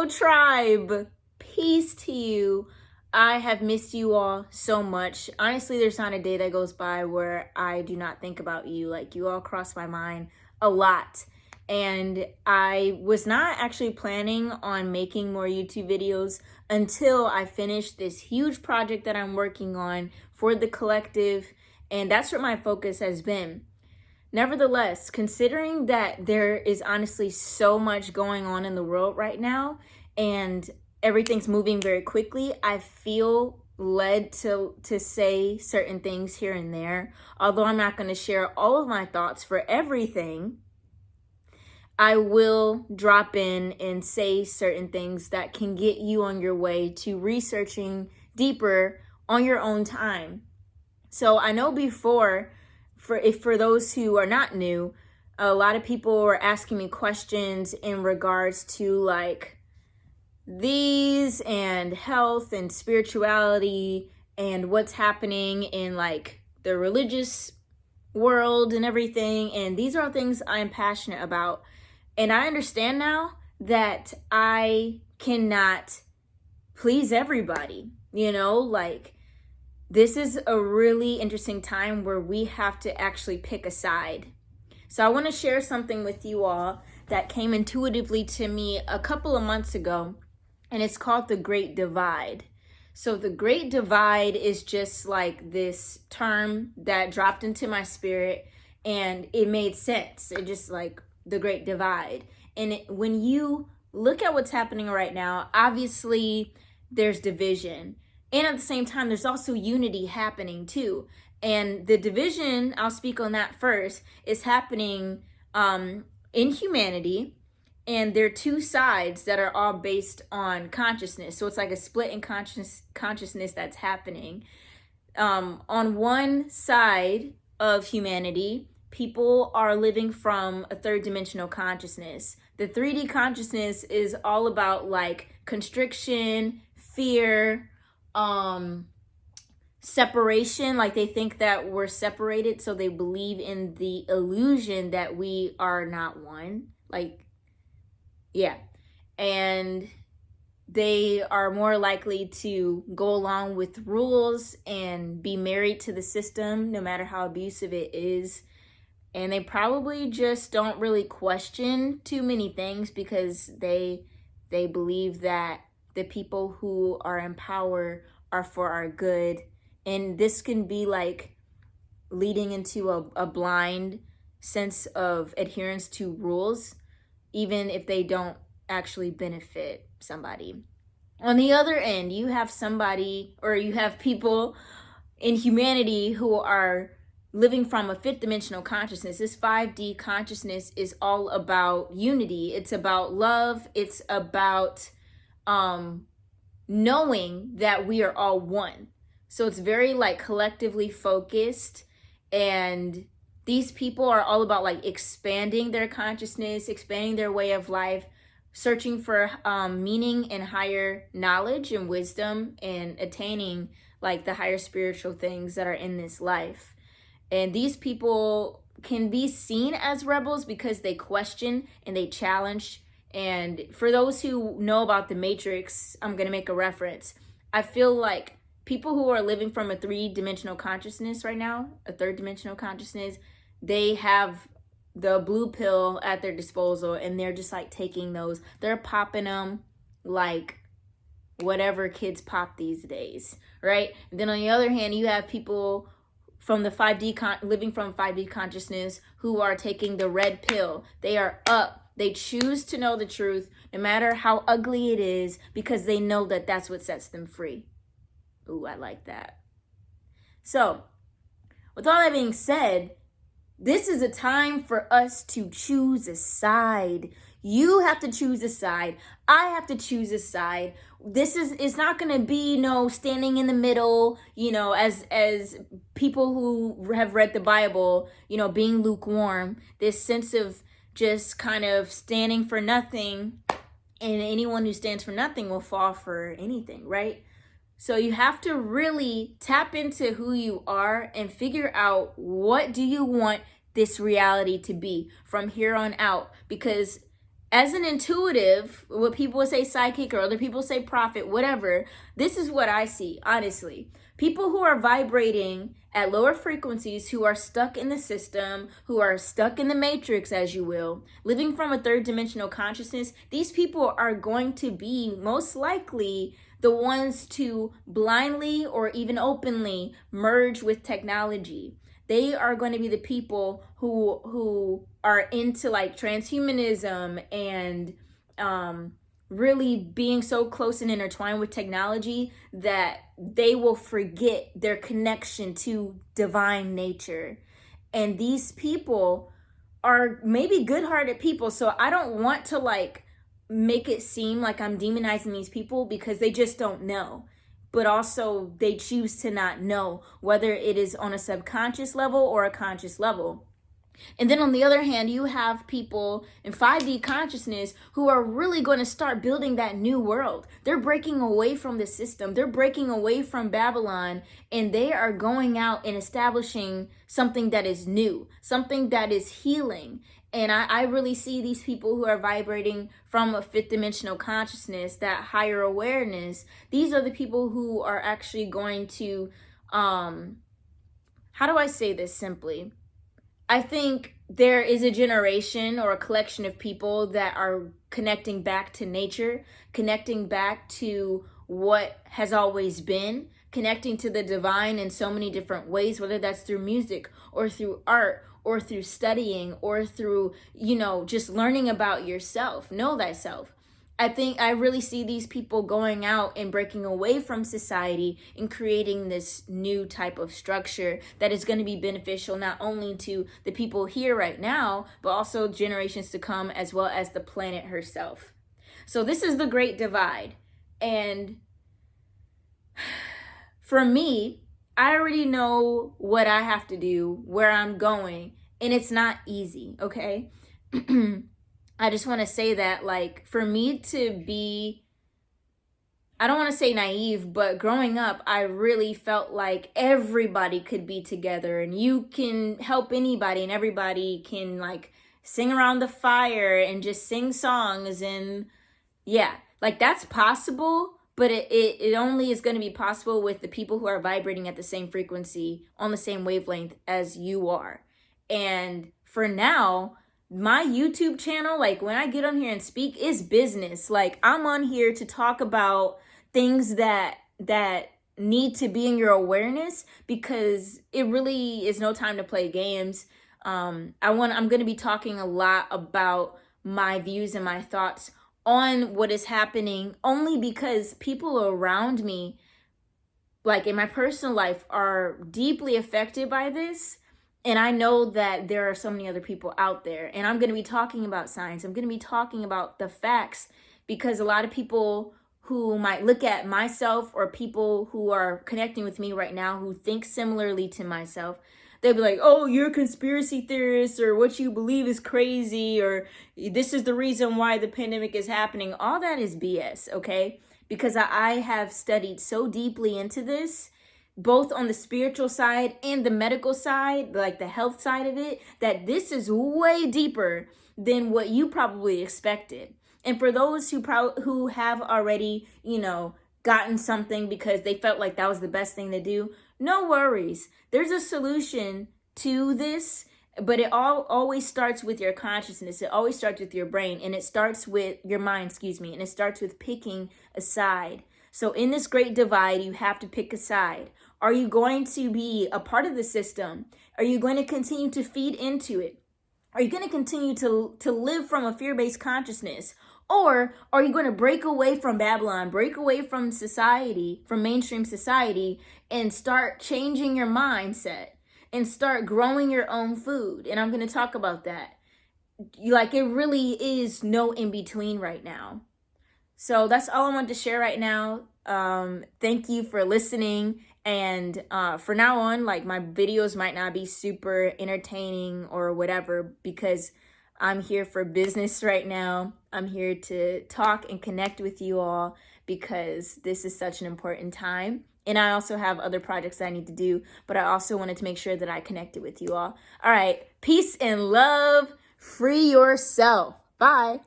Hello, tribe. Peace to you. I have missed you all so much. Honestly, there's not a day that goes by where I do not think about you. Like, you all cross my mind a lot. And I was not actually planning on making more YouTube videos until I finished this huge project that I'm working on for the collective. And that's what my focus has been. Nevertheless, considering that there is honestly so much going on in the world right now and everything's moving very quickly, I feel led to say certain things here and there. Although I'm not going to share all of my thoughts for everything, I will drop in and say certain things that can get you on your way to researching deeper on your own time. So I know before, for those who are not new, a lot of people were asking me questions in regards to like these and health and spirituality and what's happening in like the religious world and everything. And these are things I'm passionate about. And I understand now that I cannot please everybody, like this is a really interesting time where we have to actually pick a side. So I want to share something with you all that came intuitively to me a couple of months ago, and it's called the Great Divide. So the Great Divide is just like this term that dropped into my spirit, and it made sense. It just like the Great Divide. And when you look at what's happening right now, obviously there's division. And at the same time, there's also unity happening too. And the division, I'll speak on that first, is happening in humanity. And there are two sides that are all based on consciousness. So it's like a split in consciousness that's happening. On one side of humanity, people are living from a third dimensional consciousness. The 3D consciousness is all about like constriction, fear, separation. Like they think that we're separated, so they believe in the illusion that we are not one. And they are more likely to go along with rules and be married to the system no matter how abusive it is. And they probably just don't really question too many things because they believe that the people who are in power are for our good. And this can be like leading into a blind sense of adherence to rules, even if they don't actually benefit somebody. On the other end, you have somebody, or you have people in humanity who are living from a fifth dimensional consciousness. This 5D consciousness is all about unity. It's about love. It's about knowing that we are all one. So it's very like collectively focused, and these people are all about like expanding their consciousness, expanding their way of life, searching for meaning and higher knowledge and wisdom, and attaining like the higher spiritual things that are in this life. And these people can be seen as rebels because they question and they challenge. And for those who know about the Matrix, I'm going to make a reference. I feel like people who are living from a 3-dimensional consciousness right now, a third dimensional consciousness, they have the blue pill at their disposal, and they're just like taking those. They're popping them like whatever kids pop these days, right? And then on the other hand, you have people from the 5D living from 5D consciousness who are taking the red pill. They are up. They choose to know the truth, no matter how ugly it is, because they know that that's what sets them free. Ooh, I like that. So, with all that being said, this is a time for us to choose a side. You have to choose a side. I have to choose a side. It's not going to be standing in the middle, as people who have read the Bible, being lukewarm, this sense of just kind of standing for nothing, and anyone who stands for nothing will fall for anything, right? So you have to really tap into who you are and figure out, what do you want this reality to be from here on out? Because as an intuitive, what people would say psychic or other people say prophet, whatever, this is what I see, honestly. People who are vibrating at lower frequencies, who are stuck in the system, who are stuck in the matrix, as you will, living from a third dimensional consciousness, these people are going to be most likely the ones to blindly or even openly merge with technology. They are going to be the people who are into like transhumanism and really being so close and intertwined with technology that they will forget their connection to divine nature. And these people are maybe good-hearted people, so I don't want to like make it seem like I'm demonizing these people because they just don't know. But also they choose to not know, whether it is on a subconscious level or a conscious level. And then on the other hand, you have people in 5D consciousness who are really going to start building that new world. They're breaking away from the system. They're breaking away from Babylon, and they are going out and establishing something that is new, something that is healing. And I really see these people who are vibrating from a fifth dimensional consciousness, that higher awareness. These are the people who are actually going to, how do I say this simply? I think there is a generation or a collection of people that are connecting back to nature, connecting back to what has always been, connecting to the divine in so many different ways, whether that's through music or through art or through studying or through, just learning about yourself. Know thyself. I think I really see these people going out and breaking away from society and creating this new type of structure that is going to be beneficial not only to the people here right now, but also generations to come, as well as the planet herself. So this is the Great Divide. And for me, I already know what I have to do, where I'm going, and it's not easy, okay? I just want to say that, like, for me to be, I don't want to say naive, but growing up, I really felt like everybody could be together and you can help anybody and everybody can, like, sing around the fire and just sing songs. And yeah, like, that's possible, but it only is going to be possible with the people who are vibrating at the same frequency, on the same wavelength as you are. And for now, my YouTube channel, like when I get on here and speak, is business. Like, I'm on here to talk about things that need to be in your awareness, because it really is no time to play games. I'm going to be talking a lot about my views and my thoughts on what is happening, only because people around me, like in my personal life, are deeply affected by this. And I know that there are so many other people out there. And I'm going to be talking about science. I'm going to be talking about the facts, because a lot of people who might look at myself, or people who are connecting with me right now who think similarly to myself, they'll be like, oh, you're a conspiracy theorist, or what you believe is crazy, or this is the reason why the pandemic is happening. All that is BS, okay? Because I have studied so deeply into this, both on the spiritual side and the medical side, like the health side of it, that this is way deeper than what you probably expected. And for those who have already, gotten something because they felt like that was the best thing to do, no worries. There's a solution to this, but it always starts with your consciousness. It always starts with your brain, and it starts with your mind, and it starts with picking a side. So in this Great Divide, you have to pick a side. Are you going to be a part of the system? Are you going to continue to feed into it? Are you going to continue to live from a fear-based consciousness? Or are you going to break away from Babylon, break away from society, from mainstream society, and start changing your mindset and start growing your own food? And I'm going to talk about that. Like, it really is no in between right now. So that's all I wanted to share right now. Thank you for listening. And for now on, like, my videos might not be super entertaining or whatever, because I'm here for business right now. I'm here to talk and connect with you all, because this is such an important time. And I also have other projects that I need to do, but I also wanted to make sure that I connected with you all. All right. Peace and love. Free yourself. Bye.